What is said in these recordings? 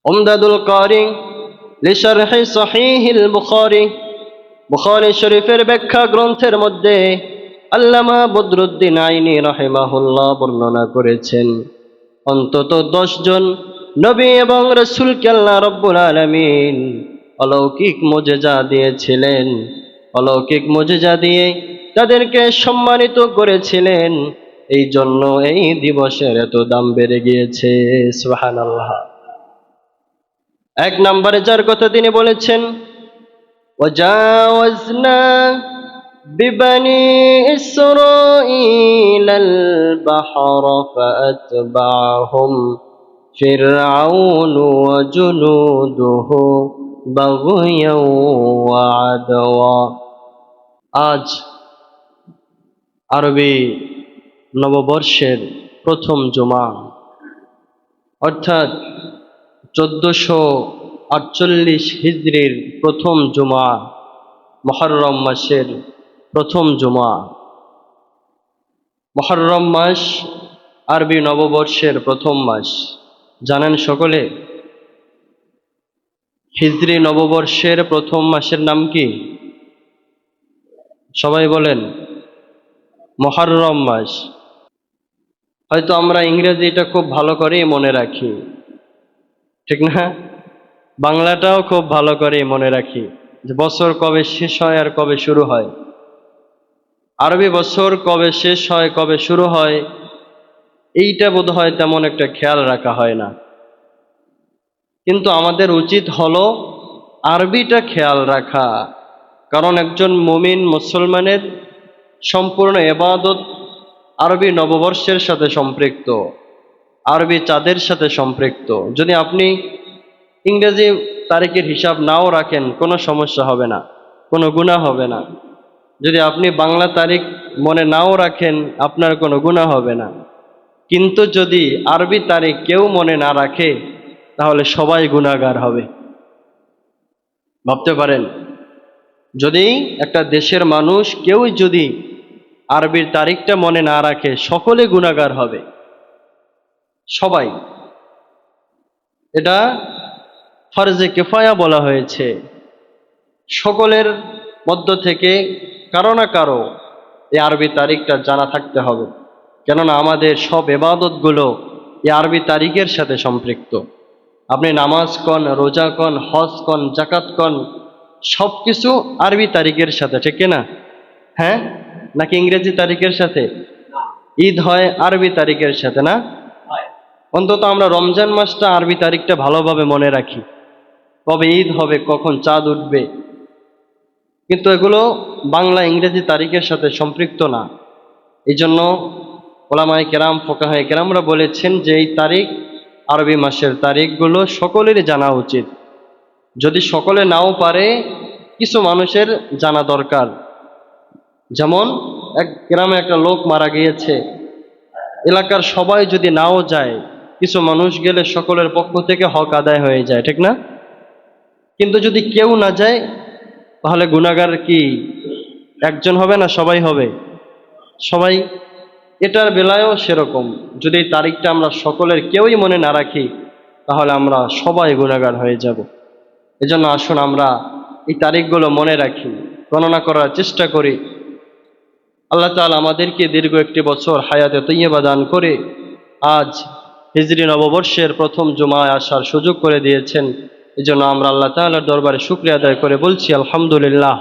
উমদাদুল কারি লিশরহি সহিহিল বুখারী, বুখারী শরীফের ব্যাখ্যা গ্রন্থের মধ্যে আল্লামা বদরুদ্দিন আইনি রাহিমাহুল্লাহ বর্ণনা করেছেন, অন্তত 10 জন নবী এবং রাসূলকে আল্লাহ রাব্বুল আলামিন অলৌকিক মুজিজা দিয়েছিলেন। অলৌকিক মুজিজা দিয়ে তাদেরকে সম্মানিত করেছিলেন। এই জন্য এই দিবসের এত দাম বেড়ে গিয়েছে। সুবহানাল্লাহ। এক নম্বরে যার কথা তিনি বলেছেন, وجاوزنا ببني إسرائيل البحر فأتبعهم فرعون وجنوده بغيا وعدوا। আজ আরবি নববর্ষের প্রথম জুমা, অর্থাৎ 1448 হিজরির প্রথম জুমা, মুহররম মাসের প্রথম জুমা। মুহররম মাস আরবি নববর্ষের প্রথম মাস, জানেন সকলে? হিজরি নববর্ষের প্রথম মাসের নাম কি? সবাই বলেন। মুহররম মাস। হয়তো আমরা ইংরেজিটা খুব ভালো করেই মনে রাখি, ঠিক না? বাংলাটাও খুব ভালো করেই মনে রাখি যে বছর কবে শেষ হয় আর কবে শুরু হয়। আরবি বছর কবে শেষ হয় কবে শুরু হয় এইটা বোধহয় তেমন একটা খেয়াল রাখা হয় না, কিন্তু আমাদের উচিত হলো আরবিটা খেয়াল রাখা। কারণ একজন মুমিন মুসলমানের সম্পূর্ণ ইবাদত আরবি নববর্ষের সাথে সম্পৃক্ত, আরবি চাঁদের সাথে সম্পৃক্ত। যদি আপনি ইংরেজি তারিখের হিসাব নাও রাখেন কোনো সমস্যা হবে না, কোনো গুনাহ হবে না। যদি আপনি বাংলা তারিখ মনে নাও রাখেন আপনার কোনো গুনাহ হবে না। কিন্তু যদি আরবি তারিখ কেউ মনে না রাখে তাহলে সবাই গুনাহগার হবে। ভাবতে পারেন, যদি একটা দেশের মানুষ কেউ যদি আরবির তারিখটা মনে না রাখে সকলে গুনাহগার হবে, সবাই। এটা ফরজে কিফায়া বলা হয়েছে। সকলের মধ্য থেকে কারো না কারো এই আরবি তারিখটা জানা থাকতে হবে, কেননা আমাদের সব ইবাদতগুলো এই আরবি তারিখের সাথে সম্পৃক্ত। আপনি নামাজ কন, রোজা কন, হজ কন, জাকাত কন, সব কিছু আরবি তারিখের সাথে, ঠিক না? হ্যাঁ, নাকি ইংরেজি তারিখের সাথে? ঈদ হয় আরবি তারিখের সাথে না? অন্তত আমরা রমজান মাসটা আরবি তারিখটা ভালোভাবে মনে রাখি, কবে ঈদ হবে, কখন চাঁদ উঠবে। কিন্তু এগুলো বাংলা ইংরেজি তারিখের সাথে সম্পৃক্ত না। এই জন্য ওলামায়ে কেরাম, ফোকাহায়ে কেরামরা বলেছেন যে এই তারিখ, আরবি মাসের তারিখগুলো সকলেরই জানা উচিত। যদি সকলে নাও পারে কিছু মানুষের জানা দরকার। যেমন এক গ্রামে একটা লোক মারা গিয়েছে, এলাকার সবাই যদি নাও যায়, কিছু মানুষ গেলে সকলের পক্ষ থেকে হক আদায় হয়ে যায়, ঠিক না? কিন্তু যদি কেউ না যায় তাহলে গুনাহগার কি একজন হবে না সবাই হবে? সবাই। এটার বেলায়ও সেরকম, যদি তারিখটা আমরা সকলের কেউই মনে না রাখি তাহলে আমরা সবাই গুনাহগার হয়ে যাব। এজন্য আসুন আমরা এই তারিখগুলো মনে রাখি, গণনা করার চেষ্টা করি। আল্লাহ তাআলা আমাদেরকে দীর্ঘ একটি বছর হায়াতে তৈয়বা দান করে আজ হিজরি নববর্ষের প্রথম জুমায় আসার সুযোগ করে দিয়েছেন। এজন্য আমরা আল্লাহ তাআলার দরবারে শুকরিয়া আদায় করে বলছি আলহামদুলিল্লাহ।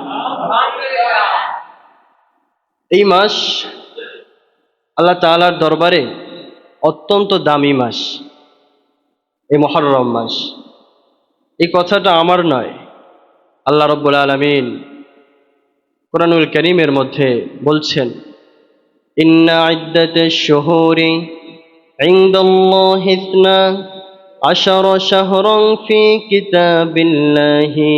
এই মাস আল্লাহ তাআলার দরবারে অত্যন্ত দামি মাস, এই মুহররম মাস। এই কথাটা আমার নয়, আল্লাহ রাব্বুল আলামিন কুরআনুল কারীমের মধ্যে বলছেন, ইন্না ইদ্দাতাশ শুহুরি ইনদাল্লাহি 12 শাহরান ফি কিতাবিল্লাহি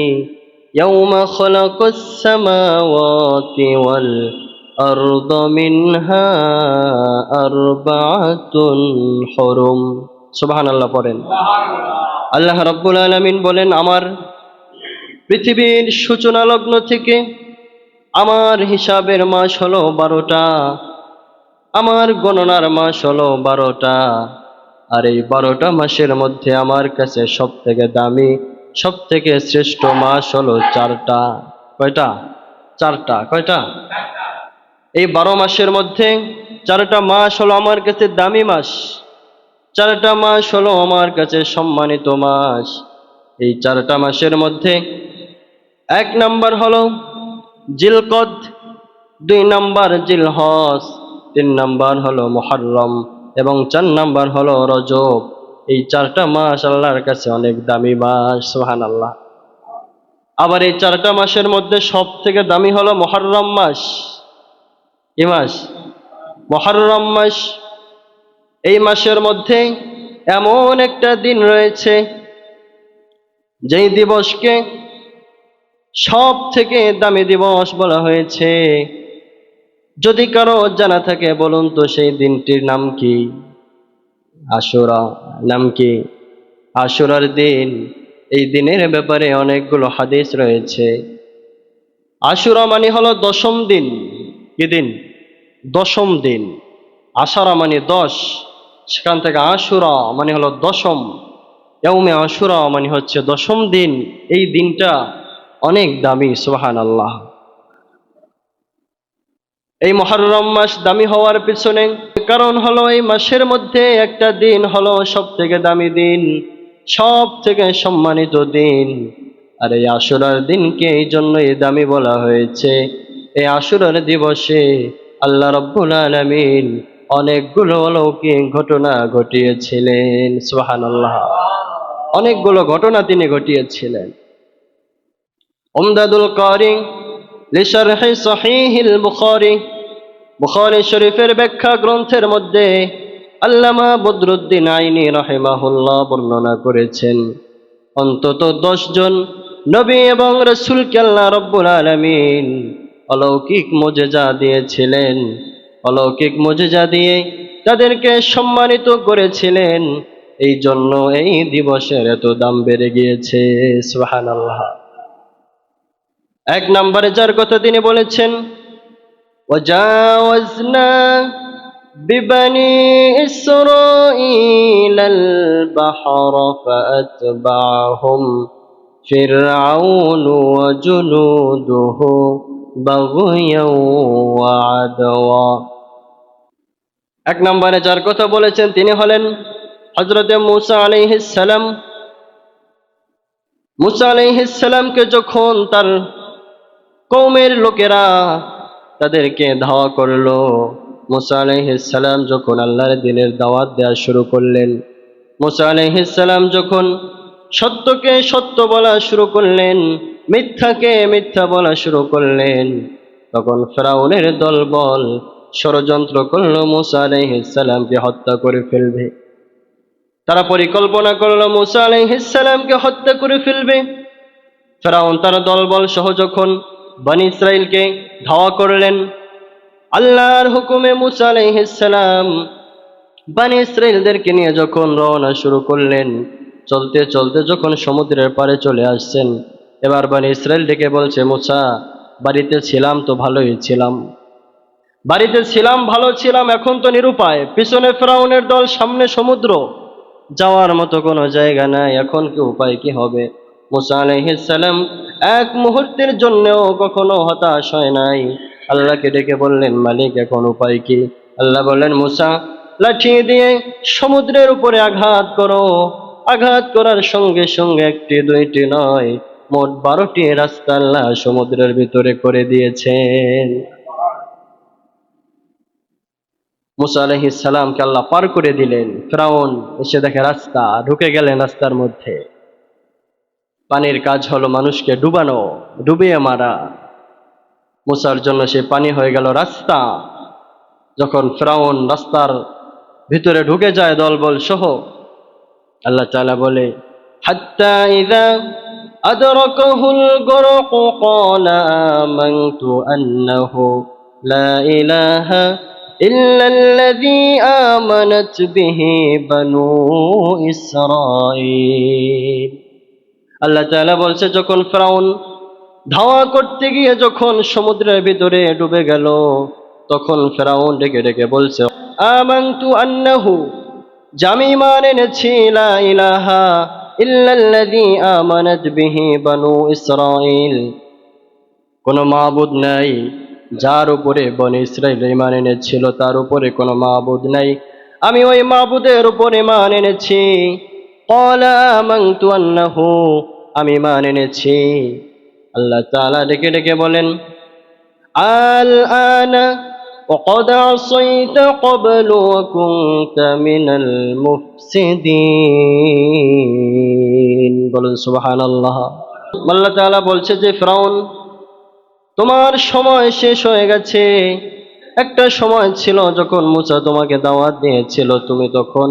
ইয়াওমা খালাকাস সামাওয়াতি ওয়াল আরদা মিনহা আরবাআতুন হুরুম। সুবহানাল্লাহ পড়েন। আল্লাহ রাব্বুল আলামিন বলেন, আমার পৃথিবীর সূচনা লগ্ন থেকে আমার হিসাবের মাস হলো 12টা, আমার গণনার মাস হলো 12টা। আর এই 12টা মাসের মধ্যে আমার কাছে সব থেকে দামি, সব থেকে শ্রেষ্ঠ মাস হলো 4টা। কয়টা? 4টা। কয়টা? এই 12 মাসের মধ্যে 4টা মাস হলো আমার কাছে দামি মাস, 4টা মাস হলো আমার কাছে সম্মানিত মাস। এই 4টা মাসের মধ্যে 1 নাম্বার হলো জিলকদ, 2 নাম্বার জিলহজ, 3 নাম্বার হলো মুহররম এবং 4 নাম্বার হলো রজব। এই 4টা মাস আল্লাহর কাছে অনেক দামি মাস। সুবহানাল্লাহ। আবার এই 4টা মাসের মধ্যে সব থেকে দামি হলো মুহররম মাস। কি মাস? মুহররম মাস। এই মাসের মধ্যে এমন একটা দিন রয়েছে যেই দিবসকে সব থেকে দামি দিবস বলা হয়েছে। যদি কারো জানা থাকে বলুন তো সেই দিনটির নাম কি? আশুরা। নাম কি? আশুরার দিন। এই দিনের ব্যাপারে অনেকগুলো হাদিস রয়েছে। আশুরা মানে হলো 10ম দিন। কি দিন? 10ম দিন। আশারা মানে 10, সেখান থেকে আশুরা মানে হলো 10ম। ইয়াউমে আশুরা মানে হচ্ছে 10ম দিন। এই দিনটা অনেক দামি। সুবহানাল্লাহ। এই মুহররম মাস দামি হওয়ার পিছনে কারণ হলো এই মাসের মধ্যে একটা দিন হলো সব থেকে দামি দিন, সব থেকে সম্মানিত দিন। আর এই আশুরার দিনকে এই জন্যই দামি বলা হয়েছে। এই আশুরার দিবসে আল্লাহ রাব্বুল আলামিন অনেকগুলো অলৌকিক ঘটনা ঘটিয়েছিলেন। সুবহানাল্লাহ। অনেকগুলো ঘটনা তিনি ঘটিয়েছিলেন। উমদাদুল কারি লিশারহি সহিহিল বুখারী, বুখারী শরীফের ব্যাখ্যা গ্রন্থের মধ্যে আল্লামা বদরুদ্দিন আইনি রাহিমাহুল্লাহ বর্ণনা করেছেন অন্তত 10 জন নবী এবং রাসূলকে আল্লাহ রাব্বুল আলামিন অলৌকিক মুজিজা দিয়েছিলেন। অলৌকিক মুজিজা দিয়ে তাদেরকে সম্মানিত করেছিলেন। এই জন্য এই দিবসের এত দাম বেড়ে গিয়েছে। সুবহানাল্লাহ। 1 নম্বরে যার কথা তিনি বলেছেন, وجاوزنا ببني إسرائيل البحر فأتبعهم فرعون وجنوده بغيا وعدوا। 1 নম্বরে যার কথা বলেছেন তিনি হলেন হযরতে মুসা আলাইহিস সালাম। মুসা আলাইহিস সালামকে যখন তার কওমের লোকেরা তাদেরকে ধাওয়া করলো, মুসা আলাইহিস সালাম যখন আল্লাহর দ্বীনের দাওয়াত দেওয়া শুরু করলেন, মুসা আলাইহিস সালাম যখন সত্যকে সত্য বলা শুরু করলেন, মিথ্যাকে মিথ্যা বলা শুরু করলেন, তখন ফিরআউনের দলবল ষড়যন্ত্র করলো মুসা আলাইহিস সালামকে হত্যা করে ফেলবে। তারা পরিকল্পনা করলো মুসা আলাইহিস সালামকে হত্যা করে ফেলবে। ফিরআউন তার দলবল সহ যখন বনী ইসরাইলকে ধাওয়া করলেন, আল্লাহর হুকুমে মুসা আলাইহিস সালাম বনী ইসরাইলদেরকে নিয়ে যখন রওনা শুরু করলেন, চলতে চলতে যখন সমুদ্রের পাড়ে চলে আসছেন, এবার বনী ইসরাইল ডেকে বলছে, মুসা, বাড়িতে ছিলাম তো ভালোই ছিলাম, বাড়িতে ছিলাম ভালো ছিলাম, এখন তো নিরুপায়, পিছনে ফিরআউনের দল, সামনে সমুদ্র, যাওয়ার মতো কোনো জায়গা নাই, এখন কি উপায় কি হবে? মুসা আলাইহিস সালাম এক মুহূর্তের জন্যও কখনো হতাশ হয় নাই। আল্লাহকে ডেকে বললেন, মালিক এখন উপায় কি? আল্লাহ বললেন, মুসা, লাঠি দিয়ে সমুদ্রের উপরে আঘাত করো। আঘাত করার সঙ্গে সঙ্গে 1টি 2টি নয়, মোট 12টি রাস্তা আল্লাহ সমুদ্রের ভিতরে করে দিয়েছেন। মুসা আলাইহিস সালামকে আল্লাহ পার করে দিলেন। ফিরআউন এসে দেখে রাস্তা, ঢুকে গেলেন রাস্তার মধ্যে। পানির কাজ হলো মানুষকে ডুবানো, ডুবিয়ে মারা। মুসার জন্য সে পানি হয়ে গেল রাস্তা। যখন ফিরআউন রাস্তার ভিতরে ঢুকে যায় দলবল সহ, আল্লাহ তাআলা বলে, হাত্তা ইযা আদরাকাহুল গরক ক্বালা আমানতু আন্নাহু লা ইলাহা ইল্লাল্লাযী আমানাত বিহি বানু ইসরাঈল। আল্লাহ তাআলা বলছে, যখন ফিরআউন ধাওয়া করতে গিয়ে যখন সমুদ্রের ভিতরে ডুবে গেল, তখন ফিরআউন ডেকে ডেকে বলছে, আমানতু আন্নাহু, যে আমি ঈমান এনেছি লা ইলাহা ইল্লাল্লাযী আমানাত বিহি বানু ইসরাঈল, কোনো মাবুদ নাই যার উপরে বনী ইসরাঈল ঈমান এনেছিল, তার উপরে কোনো মাবুদ নাই, আমি ওই মাবুদের উপরে ঈমান এনেছি। ক্বালা আমানতু আন্নাহু, আমি ঈমান এনেছি। আল্লাহ তাআলা ডেকে ডেকে বলেন, আল আনা وقد عصيت قبل وكنت من المفسدين। বলুন সুবহানাল্লাহ। আল্লাহ তাআলা বলছে যে ফিরআউন, তোমার সময় শেষ হয়ে গেছে। একটা সময় ছিল যখন মুসা তোমাকে দাওয়াত দিয়েছিল, তুমি তখন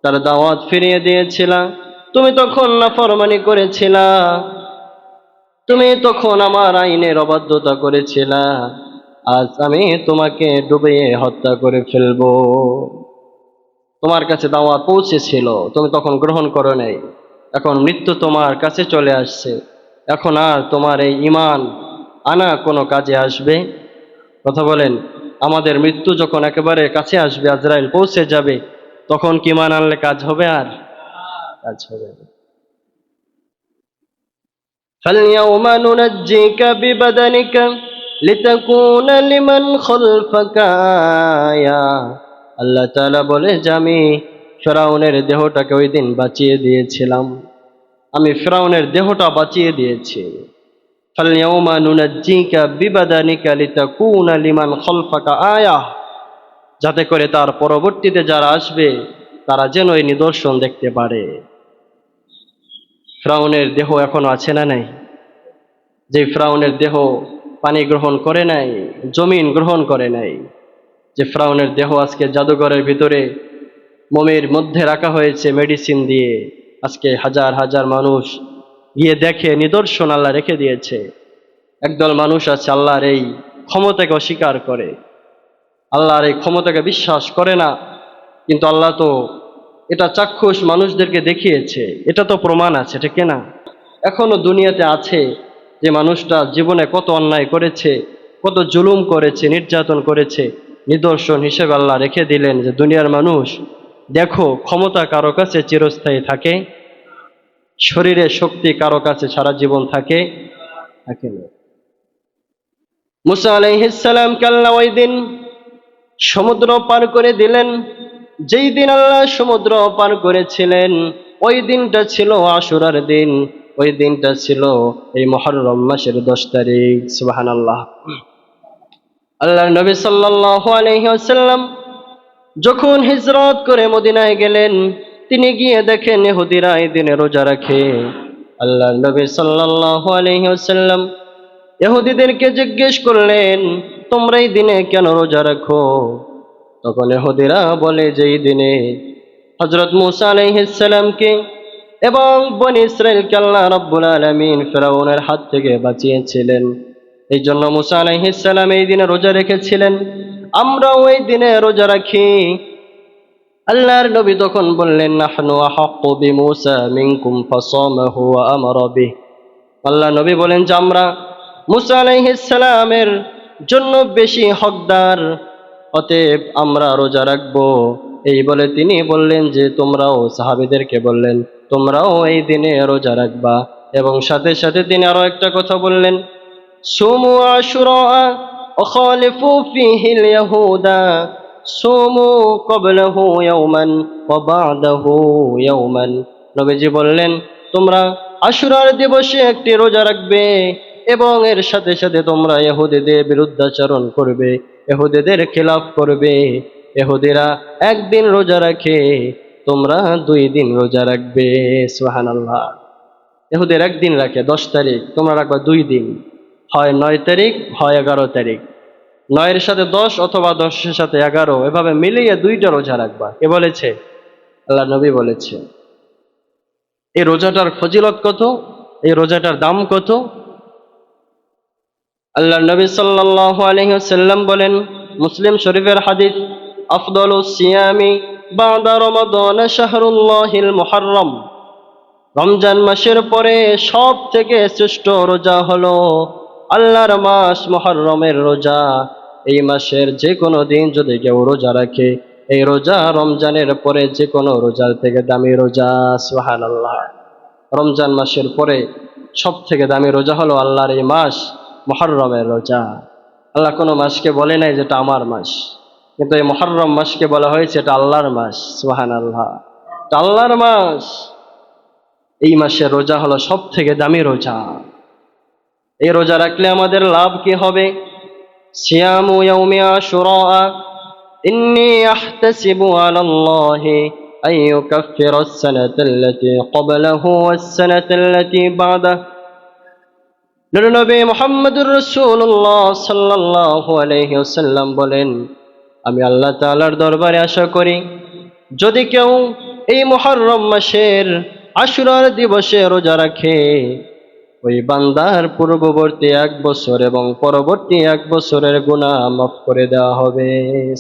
তার দাওয়াত ফিরিয়ে দিয়েছিলা, তুমি তখন নাফরমানি করেছিলা, তুমি তখন আমার আইনের অবাধ্যতা করেছিলা। আজ আমি তোমাকে ডুবিয়ে হত্যা করে ফেলবো। তোমার কাছে দাওয়াত পৌঁছেছিল, তুমি তখন গ্রহণ করো নাই। এখন মৃত্যু তোমার কাছে চলে আসছে, এখন আর তোমার এই ঈমান আনা কোনো কাজে আসবে? কথা বলেন, আমাদের মৃত্যু যখন একেবারে কাছে আসবে, আজরাইল পৌঁছে যাবে, তখন কি ঈমান আনলে কাজ হবে? আর কাজ হবে না। فَالْيَوْمَ نُنَجِّيكَ بِبَدَنِكَ لِتَكُونَ لِمَنْ خَلْفَكَ آيَةً। আল্লাহ তাআলা বলে যে আমি ফিরআউনের দেহটাকে ওই দিন বাঁচিয়ে দিয়েছিলাম, আমি ফিরআউনের দেহটা বাঁচিয়ে দিয়েছি। فَالْيَوْمَ نُنَجِّيكَ بِبَدَنِكَ لِتَكُونَ لِمَنْ خَلْفَكَ آيَةً, যাতে করে তার পরবর্তীতে যারা আসবে তারা যেন এই নিদর্শন দেখতে পারে। ফিরআউনের দেহ এখনো আছে না নাই? যে ফিরআউনের দেহ পানি গ্রহণ করে নাই, জমিন গ্রহণ করে নাই, যে ফিরআউনের দেহ আজকে জাদুঘরের ভিতরে মোমের মধ্যে রাখা হয়েছে মেডিসিন দিয়ে, আজকে হাজার হাজার মানুষ গিয়ে দেখে, নিদর্শন আল্লাহ রেখে দিয়েছে। একদল মানুষ আছে আল্লাহর এই ক্ষমতাকে অস্বীকার করে, আল্লাহর এই ক্ষমতাকে বিশ্বাস করে না, কিন্তু আল্লাহ তো এটা চাক্ষুষ মানুষদেরকে দেখিয়েছে, এটা তো প্রমাণ আছে, ঠিক না? এখনো দুনিয়াতে আছে যে মানুষটা জীবনে কত অন্যায় করেছে, কত জুলুম করেছে, নির্যাতন করেছে, নিদর্শন হিসেবে আল্লাহ রেখে দিলেন যে দুনিয়ার মানুষ দেখো, ক্ষমতা কারো কাছে চিরস্থায়ী থাকে, শরীরে শক্তি কারো কাছে সারা জীবন থাকে থাকে না। মুসা আলাইহিস সালামকে আল্লাহ ওই দিন সমুদ্র পার করে দিলেন। যেই দিন আল্লাহ সমুদ্র পার করেছিলেন ওই দিনটা ছিল আশুরার দিন, ওই দিনটা ছিল এই মুহররম মাসের 10 তারিখ। সুবহানাল্লাহ। আল্লাহর নবী সাল্লাল্লাহু আলাইহি ওয়াসাল্লাম যখন হিজরত করে মদিনায় গেলেন, তিনি গিয়ে দেখেন ইহুদিরা এই দিনে রোজা রাখে। আল্লাহর নবী সাল্লাল্লাহু আলাইহি ওয়াসাল্লাম ইহুদিদেরকে জিজ্ঞেস করলেন, তোমরা এই দিনে কেন রোজা রাখো? তখন ইহুদিরা বলে যে এই দিনে হযরত মুসা আলাইহিস সালামকে এবং বনী ইসরাইলকে আল্লাহ রাব্বুল আলামিন ফিরআউনের হাত থেকে বাঁচিয়েছিলেন, এই জন্য মুসা আলাইহিস সালাম এই দিনে রোজা রেখেছিলেন, আমরাও এই দিনে রোজা রাখি। আল্লাহর নবী তখন বললেন, নাহনু আহাক্কু বিমুসা মিনকুম ফাসামাহু ওয়া আমারা বিহ। আল্লাহ নবী বলেন যে আমরা মুসা আলাইহিস সালামের জন্য বেশি হকদার, অতএব আমরা রোজা রাখবো। এই বলে তিনি বললেন যে তোমরাও, সাহাবীদেরকে বললেন, তোমরাও এই দিনে রোজা রাখবা। এবং সাথে সাথে তিনি আরো একটা কথা বললেন, সুমু আশুরা ওয়া খালিফু ফীহিল ইয়াহুদা সুমু ক্বাবলাহু ইয়াওমান ওয়া বা'দাহু ইয়াওমান। নবীজি বললেন, তোমরা আশুরার দিবসে একটি রোজা রাখবে এবং এর সাথে সাথে তোমরা ইহুদিদের বিরুদ্ধাচরণ করবে, ইহুদিদের খিলাফ করবে। ইহুদিরা একদিন রোজা রাখে, তোমরা 2 দিন রোজা রাখবে। সুবহানাল্লাহ। ইহুদির একদিন রাখে 10 তারিখ, তোমরা রাখবা 2 দিন, হয় 9 তারিখ হয় 11 তারিখ, 9 এর সাথে 10 অথবা 10 এর সাথে 11, এভাবে মিলিয়ে 2টা রোজা রাখবা। কে বলেছে? আল্লাহ নবী বলেছে। এই রোজাটার ফজিলত কত, এই রোজাটার দাম কত? আল্লাহ নবী সাল্লাল্লাহু আলাইহি ওয়াসাল্লাম বলেন, মুসলিম শরীফের হাদিস, আফদালুস সিয়ামি বা'দা রমাদান শাহরুল্লাহিল মুহররম। রমজান মাসের পরে সব থেকে শ্রেষ্ঠ রোজা হলো আল্লাহর মাস মুহররমের রোজা। এই মাসের যে কোনো দিন যদি কেউ রোজা রাখে এই রোজা রমজানের পরে যে কোনো রোজার থেকে দামি রোজা। সুবহানাল্লাহ। রমজান মাসের পরে সব থেকে দামি রোজা হলো আল্লাহর এই মাস মুহররমের রোজা। আল্লাহ কোনো মাসকে বলে নাই যেটা আমার মাস, কিন্তু এই মুহররম মাসকে বলা হয়েছে এটা আল্লাহর মাস। সুবহানাল্লাহ। এটা আল্লাহর মাস। এই মাসের রোজা হলো সব থেকে দামি রোজা। এই রোজা রাখলে আমাদের লাভ কি হবে? সিয়ামু ইয়াউমি আশুরা ইন্নী আহতাসিবু আলাল্লাহি আন ইউকাফিরা আস-সানাতাল্লাতী ক্বাবলাহু ওয়াস-সানাতাল্লাতী বা'দাহু। নবী মুহাম্মদুর রাসূলুল্লাহ সাল্লাল্লাহু আলাইহি ওয়াসাল্লাম বলেন, আমি আল্লাহ তাআলার দরবারে আশা করি যদি কেউ এই মুহররম মাসের আশুরার দিবসে রোজা রাখে, ওই বান্দার পূর্ববর্তী 1 বছর এবং পরবর্তী 1 বছরের গুনাহ মাফ করে দেওয়া হবে।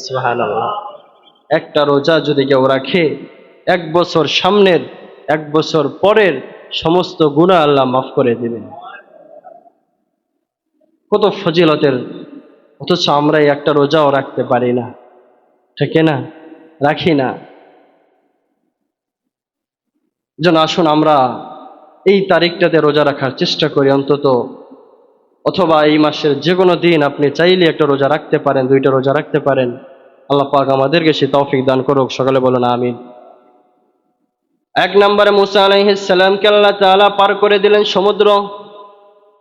সুবহানাল্লাহ। একটা রোজা যদি কেউ রাখে, 1 বছর সামনের 1 বছর পরের সমস্ত গুনাহ আল্লাহ মাফ করে দিবেন। কত ফজিলতের, অথচ আমরা এই একটা রোজাও রাখতে পারি না, ঠিক না? রাখি না। যেন আসুন আমরা এই তারিখটাতে রোজা রাখার চেষ্টা করি অন্তত, অথবা এই মাসের যে কোনো দিন আপনি চাইলে একটা রোজা রাখতে পারেন, 2টা রোজা রাখতে পারেন। আল্লাহ পাক আমাদেরকে সে তৌফিক দান করুক। সকলে বলুন আমিন। 1 নম্বরে মুসা আলাইহিস সালামকে আল্লাহ তাআলা পার করে দিলেন সমুদ্র।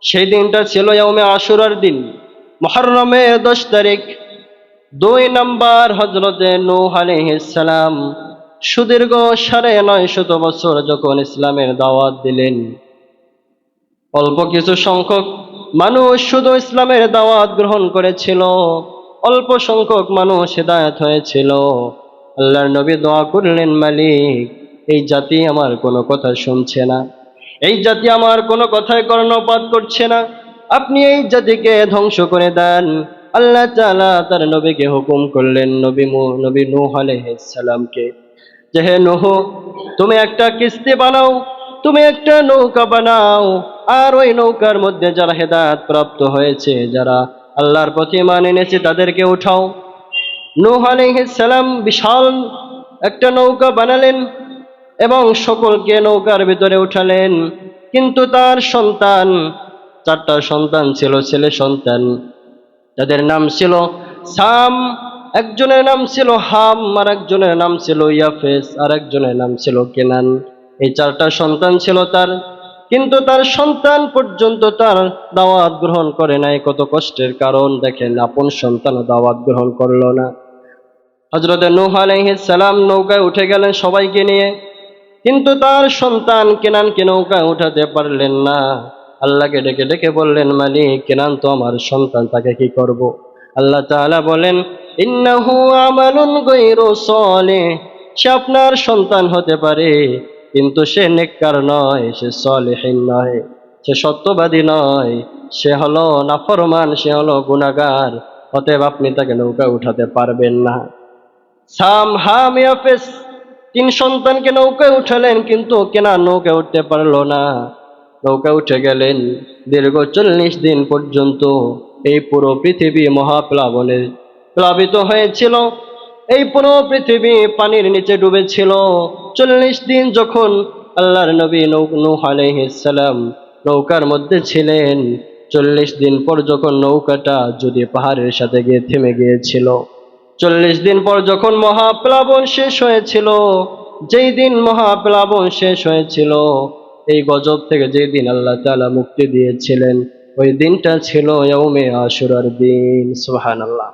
সেই দিনটা ছিল ইয়াউমে আশুরার দিন, মুহররমের 10 তারিখ। 2 নম্বর হযরতে নূহ আলাইহিস সালাম সুদীর্ঘ 950 বছর যখন ইসলামের দাওয়াত দিলেন, অল্প কিছু সংখ্যক মানুষ শুধু ইসলামের দাওয়াত গ্রহণ করেছিল, অল্প সংখ্যক মানুষ হিদায়াত হয়েছিল। আল্লাহর নবী দোয়া করলেন, মালিক, এই জাতি আমার কোনো কথা শুনছে না, এই জাতি আমার কোনো কথায় কর্ণপাত করছে না, আপনি এই জাতিকে ধ্বংস করে দেন। আল্লাহ তাআলা তার নবীকে হুকুম করলেন, নবী নূহ আলাইহিস সালামকে, যে হে নূহ, তুমি একটা কিস্তি বানাও, তুমি একটা নৌকা বানাও, আর ওই নৌকার মধ্যে যারা হেদায়েত প্রাপ্ত হয়েছে, যারা আল্লাহর প্রতি ঈমান এনেছে, তাদেরকে উঠাও। নূহ আলাইহিস সালাম বিশাল একটা নৌকা বানালেন এবং সকলকে নৌকার ভিতরে উঠালেন। কিন্তু তার সন্তান, 4টা সন্তান ছিল, ছেলে সন্তান, তাদের নাম ছিল সাম, একজনের নাম ছিল হাম, আর একজনের নাম ছিল ইয়াফেস, আর একজনের নাম ছিল কেনান। এই 4টা সন্তান ছিল তার, কিন্তু তার সন্তান পর্যন্ত তার দাওয়াত গ্রহণ করে নাই। কত কষ্টের কারণ দেখেন, আপন সন্তান দাওয়াত গ্রহণ করলো না। হযরত নূহ আলাইহিস সালাম নৌকায় উঠে গেলেন সবাইকে নিয়ে, কিন্তু তার সন্তান কেনানকে নৌকায় উঠাতে পারলেন না। আল্লাহকে ডেকে ডেকে বললেন, মালিক, কেনান তো আমার সন্তান, তাকে কি করব? আল্লাহ তাআলা বলেন, ইন্নাহু আমালুন গায়রু সালিহ, সে আপনার সন্তান হতে পারে, কিন্তু সে নেককার নয়, সে সালিহিন নয়, সে সত্যবাদী নয়, সে হলো নাফরমান, সে হলো গুনাহগার, অতএব আপনি তাকে নৌকায় উঠাতে পারবেন না। সাম, হাম, ইয়াফেস 3 সন্তানকে নৌকায় উঠালেন, কিন্তু কেনান নৌকায় উঠতে পারলো না। নৌকায় উঠে গেলেন। দীর্ঘ 40 দিন পর্যন্ত এই পুরো পৃথিবী মহাপ্লাবনে প্লাবিত হয়েছিল। এই পুরো পৃথিবী পানির নিচে ডুবেছিল। 40 দিন যখন আল্লাহর নবী নূহ আলাইহিস সালাম নৌকার মধ্যে ছিলেন, 40 দিন পর যখন নৌকাটা যদি পাহাড়ের সাথে গিয়ে থেমে গিয়েছিল, 40 দিন পর যখন মহাপ্লাবন শেষ হয়েছিল, যেই দিন মহাপ্লাবন শেষ হয়েছিল, এই গজব থেকে যেই দিন আল্লাহ তাআলা মুক্তি দিয়েছিলেন, ওই দিনটা ছিল ইয়াউমে আশুরার দিন। সুবহানাল্লাহ।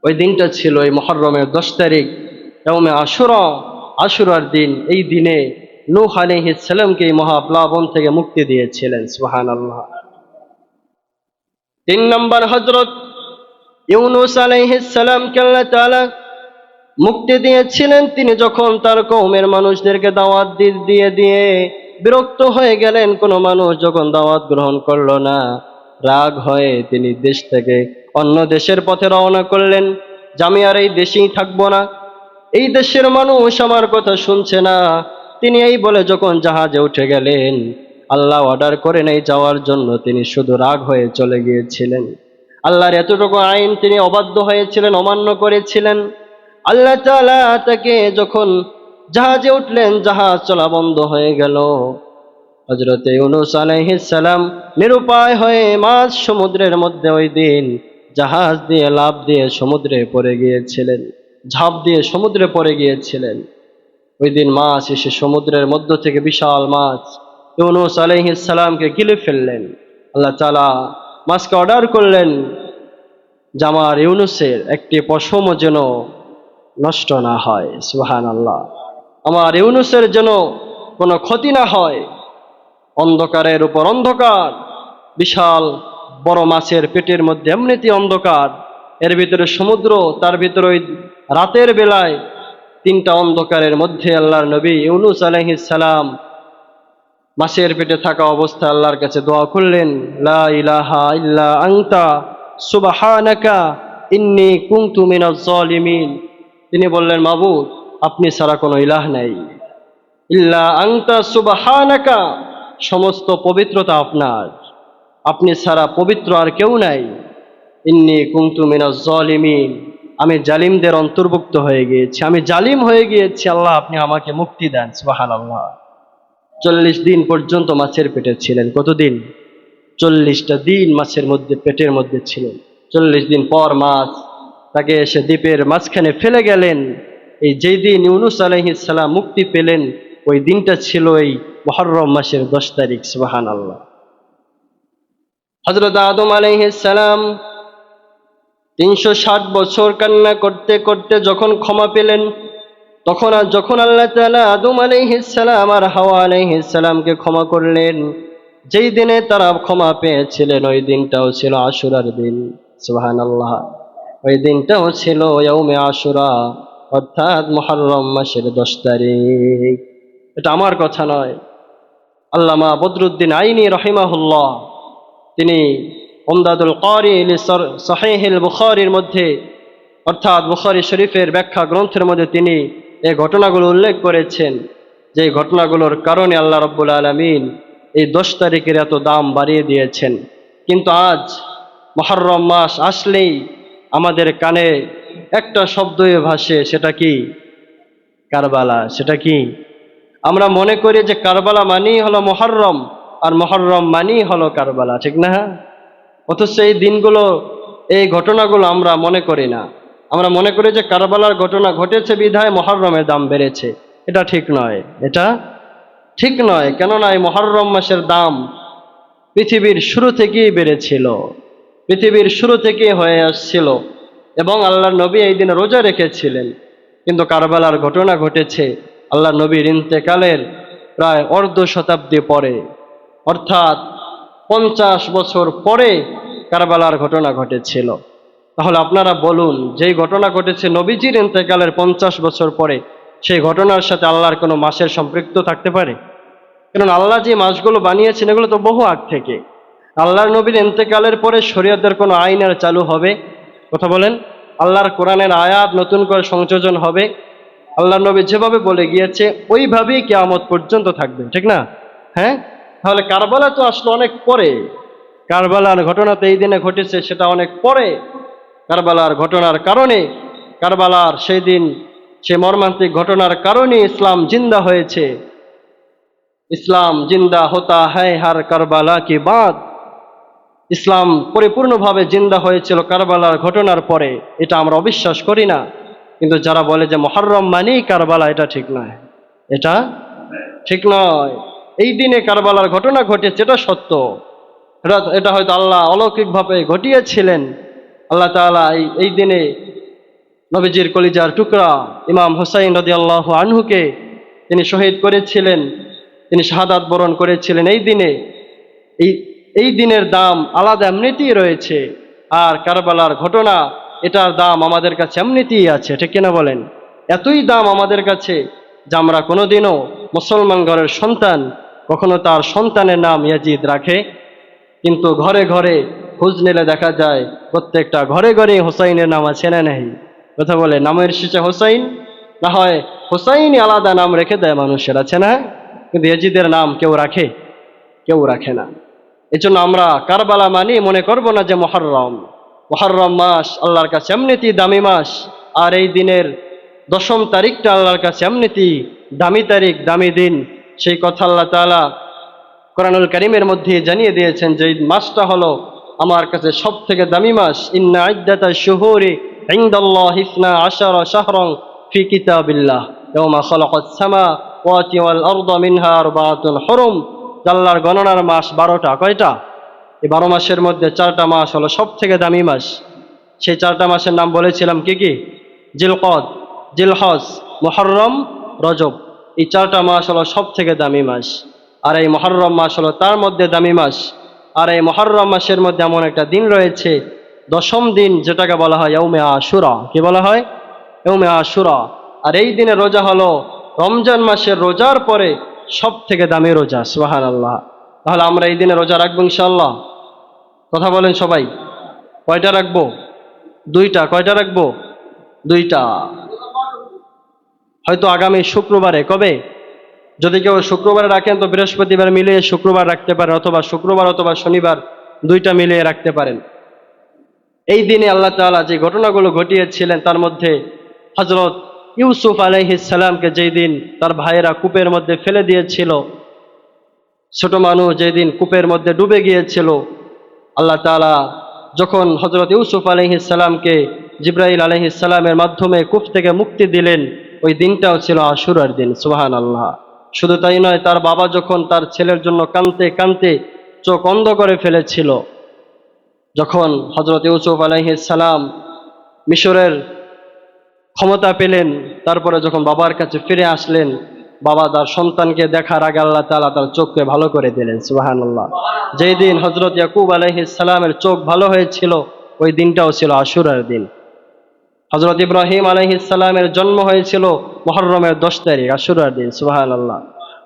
ওই দিনটা ছিল এই মুহররমের 10 তারিখ, ইয়াউমে আশুরা, আশুরার দিন। এই দিনে নূহ আলাইহিস সালামকে এই মহাপ্লাবন থেকে মুক্তি দিয়েছিলেন। সুবহানাল্লাহ। 3 নম্বর হযরত ইউনূস আলাইহিস সালামকে আল্লাহ তাআলা মুক্তি দিয়েছিলেন। তিনি যখন তার কওমের মানুষদেরকে দাওয়াত দিয়ে দিয়ে বিরক্ত হয়ে গেলেন, কোনো মানুষ যখন দাওয়াত গ্রহণ করলো না, রাগ হয়ে তিনি দেশ থেকে অন্য দেশের পথে রওনা করলেন, যে আমি আর এই দেশেই থাকবো না, এই দেশের মানুষ আমার কথা শুনছে না। তিনি এই বলে যখন জাহাজে উঠে গেলেন, আল্লাহ অর্ডার করে নেই যাওয়ার জন্য, তিনি শুধু রাগ হয়ে চলে গিয়েছিলেন। আল্লাহর এতটুকু আইন তিনি অবাধ্য হয়েছিলেন, অমান্য করেছিলেন। আল্লাহ তাআলা তাকে যখন জাহাজে উঠলেন, জাহাজ চলা বন্ধ হয়ে গেল। হযরতে ইউনূস আলাইহিস সালাম নিরুপায় হয়ে মাঝ সমুদ্রের মধ্যে ওই দিন জাহাজ দিয়ে লাফ দিয়ে সমুদ্রে পড়ে গিয়েছিলেন, ঝাঁপ দিয়ে সমুদ্রে পড়ে গিয়েছিলেন। ওই দিন মাছ এসে সমুদ্রের মধ্য থেকে বিশাল মাছ ইউনূস আলাইহিস সালামকে গিলে ফেললেন। আল্লাহ তাআলা মাছকে অর্ডার করলেন যে আমার ইউনূসের একটি পশমও যেন নষ্ট না হয়। সুবহানাল্লাহ। আমার ইউনূসের যেন কোনো ক্ষতি না হয়। অন্ধকারের উপর অন্ধকার, বিশাল বড় মাছের পেটের মধ্যে এমনিতে অন্ধকার, এর ভিতরে সমুদ্র, তার ভিতরে ওই রাতের বেলায় তিনটা অন্ধকারের মধ্যে আল্লাহর নবী ইউনূস আলাইহিস সালাম মাছের পেটে থাকা অবস্থায় আল্লাহর কাছে দোয়া করলেন, লা ইলাহা ইল্লা আনতা সুবহানাকা ইন্নী কুনতু মিনাজ জালিমিন। তিনি বললেন, মাবুদ, আপনি ছাড়া কোনো ইলাহ নাই। ইল্লা আনতা সুবহানাকা, সমস্ত পবিত্রতা আপনার, আপনি ছাড়া পবিত্র আর কেউ নাই। ইন্নী কুনতু মিনাজ জালিমিন, আমি জালিমদের অন্তর্ভুক্ত হয়ে গিয়েছি, আমি জালিম হয়ে গিয়েছি। আল্লাহ, আপনি আমাকে মুক্তি দেন। সুবহানাল্লাহ। 40 দিন পর্যন্ত মাছের পেটে ছিলেন। কতদিন? 40টা দিন মাছের মধ্যে, পেটের মধ্যে ছিলেন। 40 দিন পর মাছ তাকে এসে দ্বীপের মাঝখানে ফেলে গেলেন। এই যেই দিন ইউনূস আলাইহিস সালাম মুক্তি পেলেন, ওই দিনটা ছিল এই মুহররম মাসের 10 তারিখ। সুবহানাল্লাহ। হযরত আদম আলাইহিস সালাম 360 বছর কান্না করতে করতে যখন ক্ষমা পেলেন, যখন আল্লাহ তাআলা আদম আলাইহিস সালাম আর হাওয়া আলাইহিস সালামকে ক্ষমা করলেন, যেই দিনে তারা ক্ষমা পেয়েছিলেন ওই দিনটাও ছিল আশুরার দিন। সুবহানাল্লাহ। ওই দিনটাও ছিল ইয়াউমে আশুরা, অর্থাৎ মুহররম মাসের 10 তারিখ। এটা আমার কথা নয়, আল্লামা বদরুদ্দিন আইনি রাহিমাহুল্লাহ তিনি উমদাতুল কারি সহিহুল বুখারীর মধ্যে, অর্থাৎ বুখারী শরীফের ব্যাখ্যা গ্রন্থের মধ্যে তিনি এই ঘটনাগুলো উল্লেখ করেছেন, যে ঘটনাগুলোর কারণে আল্লাহ রাব্বুল আলামিন এই 10 তারিখের এত দাম বাড়িয়ে দিয়েছেন। কিন্তু আজ মুহররম মাস আসলেই আমাদের কানে একটা শব্দই ভাসে, সেটা কি? কারবালা। সেটা কি? আমরা মনে করি যে কারবালা মানেই হলো মুহররম, আর মুহররম মানেই হলো কারবালা, ঠিক না? অথচ এই দিনগুলো, এই ঘটনাগুলো আমরা মনে করি না। আমরা মনে করি যে কারবালার ঘটনা ঘটেছে বিধায় মুহররমের দাম বেড়েছে। এটা ঠিক নয়, এটা ঠিক নয়। কেননা এই মুহররম মাসের দাম পৃথিবীর শুরু থেকেই বেড়েছিল, পৃথিবীর শুরু থেকেই হয়ে আসছিল, এবং আল্লাহর নবী এই দিনে রোজা রেখেছিলেন। কিন্তু কারবালার ঘটনা ঘটেছে আল্লাহর নবীর ইন্তেকালের প্রায় অর্ধ শতাব্দী পরে, অর্থাৎ 50 বছর পরে কারবালার ঘটনা ঘটেছিল। তাহলে আপনারা বলুন, যেই ঘটনা ঘটেছে নবীজির ইন্তেকালের 50 বছর পরে, সেই ঘটনার সাথে আল্লাহর কোনো মাসের সম্পৃক্ত থাকতে পারে? কারণ আল্লাহ যে মাসগুলো বানিয়েছেন এগুলো তো বহু আগ থেকে। আল্লাহর নবীর ইন্তেকালের পরে শরীয়তের কোনো আইন আর চালু হবে? কথা বলেন। আল্লাহর কোরআনের আয়াত নতুন করে সংযোজন হবে? আল্লাহর নবী যেভাবে বলে গিয়েছে ওইভাবেই কিয়ামত পর্যন্ত থাকবে, ঠিক না? হ্যাঁ, তাহলে কারবালা তো আসলো অনেক পরে। কারবালার ঘটনা তো এই দিনে ঘটেছে, সেটা অনেক পরে। কারবালার ঘটনার কারণে, কারবালার সেই দিন, সে মর্মান্তিক ঘটনার কারণে ইসলাম জিন্দা হয়েছে। ইসলাম জিন্দা হতা হ্যায় হার কারবালা কি বাদ। ইসলাম পরিপূর্ণভাবে জিন্দা হয়েছিল কারবালার ঘটনার পরে। এটা আমরা অবিশ্বাস করি না। কিন্তু যারা বলে যে মুহররম মানেই কারবালা, এটা ঠিক নয়, এটা ঠিক নয়। এই দিনে কারবালার ঘটনা ঘটেছে, এটা সত্য। এটা হয়তো আল্লাহ অলৌকিকভাবে ঘটিয়েছিলেন। আল্লাহ তাআলা এই দিনে নবীজির কলিজার টুকরা ইমাম হুসাইন রাদিয়াল্লাহু আনহুকে তিনি শহীদ করেছিলেন, তিনি শাহাদাত বরণ করেছিলেন এই দিনে। এই দিনের দাম আলাদা এমনিতেই রয়েছে। আর কারবালার ঘটনা, এটার দাম আমাদের কাছে এমনিতেই আছে, ঠিক কিনা বলেন? এতই দাম আমাদের কাছে যে আমরা কোনোদিনও মুসলমান ঘরের সন্তান কখনো তার সন্তানের নাম ইয়াজিদ রাখে, কিন্তু ঘরে ঘরে খোঁজ নিলে দেখা যায় প্রত্যেকটা ঘরে ঘরে হোসাইনের নাম আছে না নেই? কথা বলে, নামের শেষে হোসাইন, না হয় হোসাইনই আলাদা নাম রেখে দেয় মানুষের, আছে না? কিন্তু ইয়াজিদের নাম কেউ রাখে? কেউ রাখে না। এই জন্য আমরা কারবালা মানি মনে করব না যে মুহররম। মুহররম মাস আল্লাহর কাছে এমনিতেই দামি মাস। আর এই দিনের দশম তারিখটা আল্লাহর কাছে এমনিতেই দামি তারিখ, দামি দিন। সেই কথা আল্লাহ তাআলা কোরআনুল কারীমের মধ্যে জানিয়ে দিয়েছেন যে এই মাসটা হলো আমার কাছে সব থেকে দামি মাস। ইন্না ইদ্দাতাশ শুহুরি ইনদাল্লাহি 12 শাহরান ফি কিতাবিল্লাহ ইয়াওমা খালাকাস সামাওয়াতি ওয়াল আরদা মিনহা আরবাআতুন হুরুম। আল্লাহর গণনার মাস 12টা। কয়টা? এই 12 মাসের মধ্যে 4টা মাস হলো সব থেকে দামি মাস। সেই 4টা মাসের নাম বলেছিলাম কি কি? জিলকদ, জিলহজ, মুহররম, রজব। এই 4টা মাস হলো সব থেকে দামি মাস। আর এই মুহররম মাস হলো তার মধ্যে দামি মাস। আর এই মুহররম মাসের মধ্যে এমন একটা দিন রয়েছে, দশম দিন, যেটাকে বলা হয় ইয়াউমে আশুরা। কি বলা হয়? ইয়াউমে আশুরা। আর এই দিনে রোজা হলো রমজান মাসের রোজার পরে সব থেকে দামি রোজা। সুবহানাল্লাহ। তাহলে আমরা এই দিনে রোজা রাখবো ইনশাআল্লাহ? কথা বলেন সবাই। কয়টা রাখবো? 2টা। কয়টা রাখবো? 2টা। হয়তো আগামী শুক্রবারে। কবে? যদি কেউ শুক্রবারে রাখেন তো বৃহস্পতিবার মিলিয়ে শুক্রবার রাখতে পারেন, অথবা শুক্রবার অথবা শনিবার, 2টা মিলিয়ে রাখতে পারেন। এই দিনে আল্লাহ তাআলা যে ঘটনাগুলো ঘটিয়েছিলেন তার মধ্যে হযরত ইউসুফ আলাইহিস সালামকে যেই দিন তার ভাইয়েরা কূপের মধ্যে ফেলে দিয়েছিল, ছোট মানুষ যেই দিন কূপের মধ্যে ডুবে গিয়েছিল, আল্লাহ তাআলা যখন হযরত ইউসুফ আলাইহিস সালামকে জিবরাইল আলাইহিস সালামের মাধ্যমে কূপ থেকে মুক্তি দিলেন, ওই দিনটাও ছিল আশুরার দিন। সুবহানাল্লাহ। শুধু তাই নয়, তার বাবা যখন তার ছেলের জন্য কাঁদতে কাঁদতে চোখ অন্ধ করে ফেলেছিল, যখন হযরত ইউসুফ আলাইহিস সালাম মিশরের ক্ষমতা পেলেন, তারপরে যখন বাবার কাছে ফিরে আসলেন, বাবা তার সন্তানকে দেখার আগে আল্লাহ তাআলা তার চোখকে ভালো করে দিলেন। সুবহানাল্লাহ। যেই দিন হযরত ইয়াকুব আলাইহিস সালামের চোখ ভালো হয়েছিল, ওই দিনটাও ছিল আশুরার দিন। হযরত ইব্রাহিম আলাইহিস সালামের জন্ম হয়েছিল মুহররমের 10 তারিখ, আশুরার দিন। সুবহানাল্লাহ।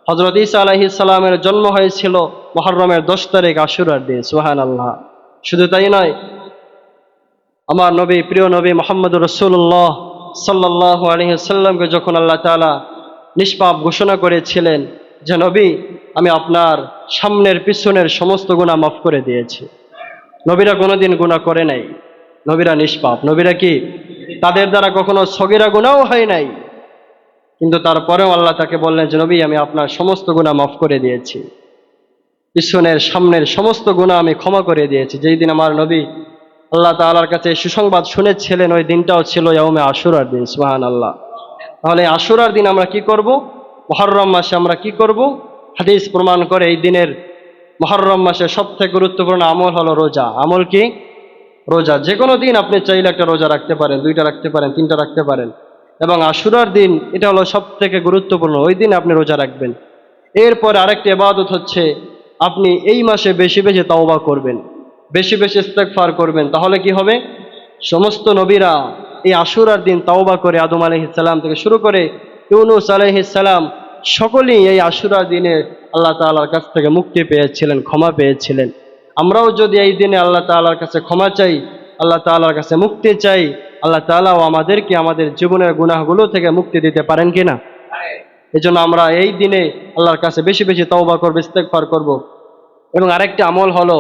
হযরত ঈসা আলাইহিস সালামের জন্ম হয়েছিল মুহররমের 10 তারিখ, আশুরার দিন। সুবহানাল্লাহ। শুধু তাই নয়, আমার নবী, প্রিয় নবী মুহাম্মদুর রাসূলুল্লাহ সাল্লাল্লাহু আলাইহি ওয়াসাল্লামকে যখন আল্লাহ তাআলা নিষ্পাপ ঘোষণা করেছিলেন যে নবী, আমি আপনার সামনের পিছনের সমস্ত গুনাহ মাফ করে দিয়েছি। নবীরা কোনোদিন গুনাহ করে নাই, নবীরা নিষ্পাপ। নবীরা কি? তাদের দ্বারা কখনো সগীরা গুনাহও হয় নাই, কিন্তু তারপরেও আল্লাহ তাকে বললেন যে নবী, আমি আপনার সমস্ত গুনাহ মাফ করে দিয়েছি, পিছনের সামনের সমস্ত গুনাহ আমি ক্ষমা করে দিয়েছি। যেই দিন আমার নবী আল্লাহ তাআলার কাছে সুসংবাদ শুনেছিলেন, ওই দিনটাও ছিল ইয়াউমে আশুরার দিন। সুবহানাল্লাহ। তাহলে আশুরার দিন আমরা কি করব? মুহররম মাসে আমরা কি করব? হাদিস প্রমাণ করে এই দিনের, মুহররম মাসে সবথেকে গুরুত্বপূর্ণ আমল হলো রোজা। আমল কি? রোজা। যে কোনো দিন আপনি চাইলে একটা রোজা রাখতে পারেন, 2টা রাখতে পারেন, 3টা রাখতে পারেন, এবং আশুরার দিন এটা হলো সবথেকে গুরুত্বপূর্ণ, ওই দিন আপনি রোজা রাখবেন। এরপরে আরেকটি ইবাদত হচ্ছে, আপনি এই মাসে বেশি বেশি তাওবা করবেন, বেশি বেশি ইস্তেগফার করবেন। তাহলে কি হবে? সমস্ত নবীরা এই আশুরার দিন তাওবা করে, আদম আলাইহিস সালাম থেকে শুরু করে ইউনূস আলাইহিস সালাম, সকলেই এই আশুরার দিনে আল্লাহ তাআলার কাছ থেকে মুক্তি পেয়েছিলেন, ক্ষমা পেয়েছিলেন। আমরাও যদি এই দিনে আল্লাহ তাআলার কাছে ক্ষমা চাই, আল্লাহ তাআলার কাছে মুক্তি চাই, আল্লাহ তাআলাও আমাদেরকে আমাদের জীবনের গুনাহগুলো থেকে মুক্তি দিতে পারেন কিনা? এজন্য আমরা এই দিনে আল্লাহর কাছে বেশি বেশি তাওবা করব, ইস্তেগফার করব। এবং আরেকটি আমল হলো,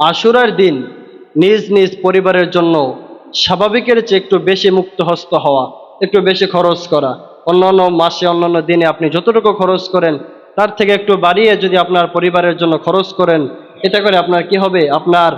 আশুরার দিন নিজ নিজ পরিবারের জন্য স্বাভাবিকের চেয়ে একটু বেশি মুক্তহস্ত হওয়া, একটু বেশি খরচ করা। অন্যান্য মাসে, অন্যান্য দিনে আপনি যতটুকু খরচ করেন তার থেকে একটু বাড়িয়ে যদি আপনার পরিবারের জন্য খরচ করেন, এটা করে আপনার কি হবে? আপনার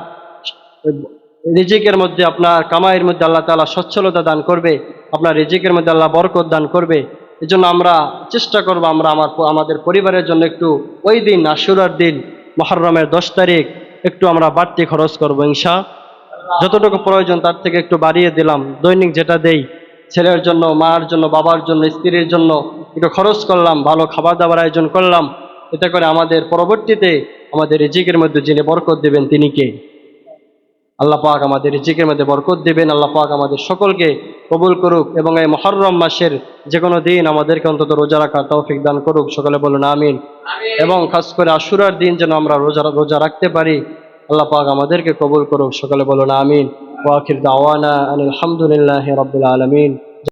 রিজিকের মধ্যে, আপনার কামাইয়ের মধ্যে আল্লাহ তাআলা সচ্ছলতা দান করবে, আপনার রিজিকের মধ্যে আল্লাহ বরকত দান করবে। এজন্য আমরা চেষ্টা করব, আমরা আমাদের পরিবারের জন্য একটু ওই দিন আশুরার দিন, মুহররমের 10 তারিখ, একটু আমরা বাড়তি খরচ করব ইনশাআল্লাহ। যতটুকু প্রয়োজন তার থেকে একটু বাড়িয়ে দিলাম। দৈনিক যেটা দেই, ছেলের জন্য, মার জন্য, বাবার জন্য, স্ত্রীর জন্য একটু খরচ করলাম, ভালো খাবার দাবার আয়োজন করলাম। এতে করে আমাদের পরবর্তীতে আমাদের রিজিকের মধ্যে যিনি বরকত দেবেন তিনি কে? আল্লাহ পাক আমাদের রিজিকের মধ্যে বরকত দিবেন। আল্লাহ পাক আমাদের সকলকে কবুল করুক, এবং এই মুহররম মাসের যে কোনো দিন আমাদেরকে অন্তত রোজা রাখার তৌফিক দান করুক। সকলে বলুন আমিন। এবং খাস করে আশুরার দিন যেন আমরা রোজা রাখতে পারি, আল্লাহ পাক আমাদেরকে কবুল করুক। সকলে বলুন আমিন। ওয়া আখির দাওয়ানা আনিল হামদুলিল্লাহি রাব্বিল আলামিন।